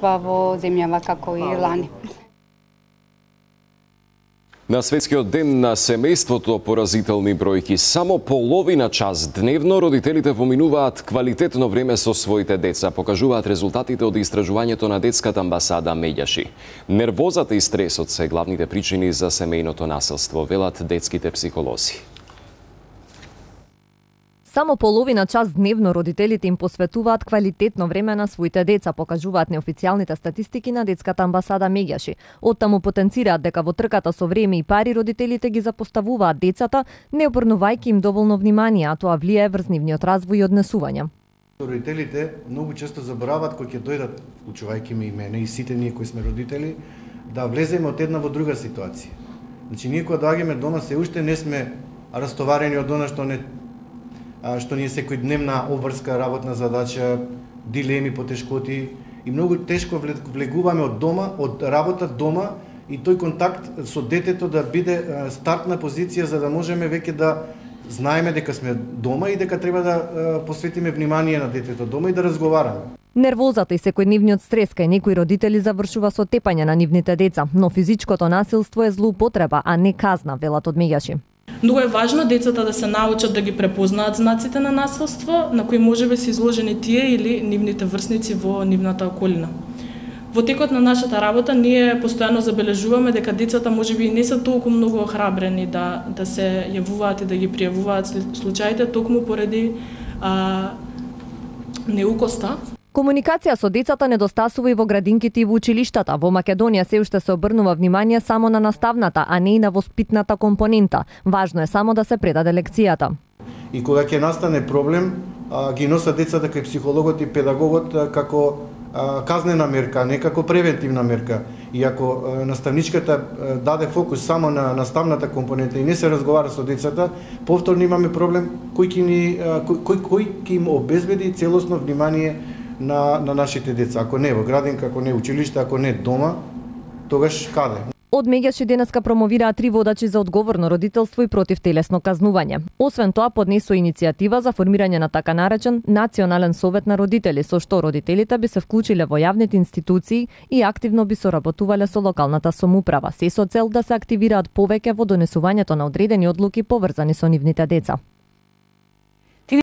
семејства во земјава како Ирландија. На Светскиот ден на семејството поразителни бројки. Само половина час дневно родителите поминуваат квалитетно време со своите деца, покажуваат резултатите од истражувањето на детската амбасада Меѓаши. Нервозата и стресот се главните причини за семејното насилство, велат детските психолози. Само половина час дневно родителите им посветуваат квалитетно време на своите деца, покажуваат неофицијалните статистики на детската амбасада Меѓаши. Оттаму потенцираат дека во трката со време и пари родителите ги запоставуваат децата, не обрнувајќи им доволно внимание, а тоа влијае врз нивниот развој и однесување. Родителите многу често забораваат кога ќе дојдат, вклучувајќи ме и мене и сите ние кои сме родители, да влеземе од една во друга ситуација. Значи ние кога доаѓаме дома се уште не сме растоварени од она што ни е секојдневна обврска, работна задача, дилеми, потешкоти и многу тешко влегуваме од дома, од работа дома и тој контакт со детето да биде стартна позиција за да можеме веќе да знаеме дека сме дома и дека треба да посветиме внимание на детето дома и да разговараме. Нервозата и секојдневниот стрес кај некои родители завршува со тепање на нивните деца, но физичкото насилство е злоупотреба, а не казна, велат од Меѓаши. Многу е важно децата да се научат да ги препознаат знаците на насилство на кои можеби се изложени тие или нивните врсници во нивната околина. Во текот на нашата работа ние постојано забележуваме дека децата можеби не се толку многу охрабрени да се јавуваат и да ги пријавуваат случаите токму поради неукоста. Комуникација со децата недостасува и во градинките и во училиштата. Во Македонија се уште се обрнува внимание само на наставната, а не и на воспитната компонента. Важно е само да се предаде лекцијата. И кога ќе настане проблем, ги носат децата кај психологот и педагогот како казнена мерка, не како превентивна мерка. И ако наставничката даде фокус само на наставната компонента и не се разговара со децата, повторно имаме проблем кој ќе им обезбеди целосно внимание на нашите деца. Ако не во градинка, ако не училиште, ако не дома, тогаш каде? Од Меѓаши денеска промовираа 3 водачи за одговорно родителство и против телесно казнување. Освен тоа, поднесува иницијатива за формирање на така наречен Национален совет на родители, со што родителите би се вклучиле во јавните институции и активно би соработувале со локалната самоуправа, се со цел да се активираат повеќе во донесувањето на одредени одлуки поврзани со нивните деца.